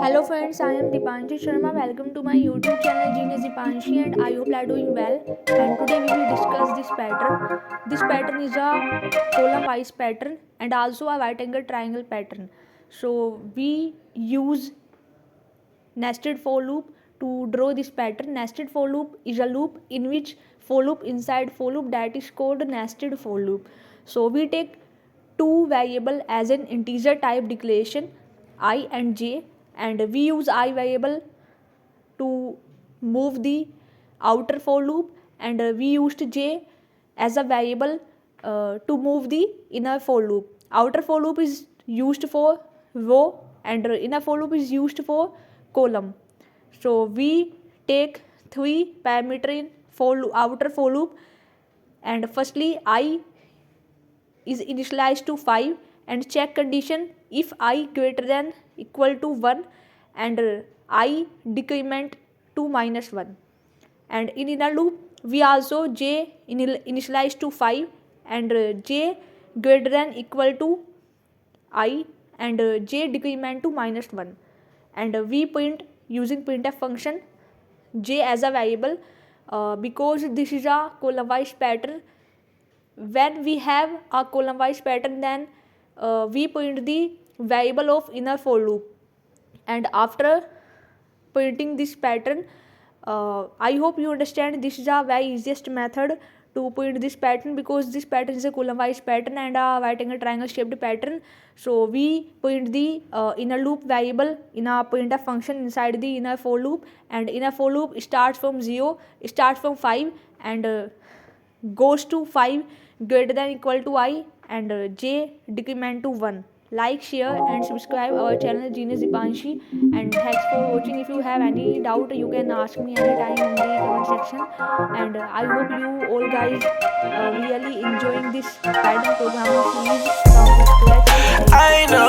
Hello friends, I am Deepanshi Sharma. Welcome to my YouTube channel Genius Deepanshi and I hope you are doing well. And today we will discuss this pattern. This pattern is a column wise pattern and also a right angle triangle pattern. So we use nested for loop to draw this pattern. Nested for loop is a loop in which for loop inside for loop, that is called nested for loop. So we take two variable as an integer type declaration I and j, and we use I variable to move the outer for loop, and we used j as a variable to move the inner for loop. Outer for loop is used for row and inner for loop is used for column. So we take three parameter in outer for loop, and firstly I is initialized to 5 and check condition if I greater than equal to 1 and I decrement to -1. And in inner loop we also j initialized to 5 and j greater than equal to I and j decrement to -1, and we print using printf function j as a variable because this is a column wise pattern. When we have a column wise pattern, then we print the variable of inner for loop, and after printing this pattern, I hope you understand this is a very easiest method to print this pattern, because this pattern is a column wise pattern and a right angle triangle shaped pattern. So we print the inner loop variable in a printf function inside the inner for loop, and inner for loop starts from 0, starts from 5 and goes to 5 greater than equal to I and j decrement to 1. Like, share and subscribe our channel Genius Deepanshi, and thanks for watching. If you have any doubt, you can ask me anytime in the comment section, and I hope you all guys really enjoying this pattern programming series from scratch. I know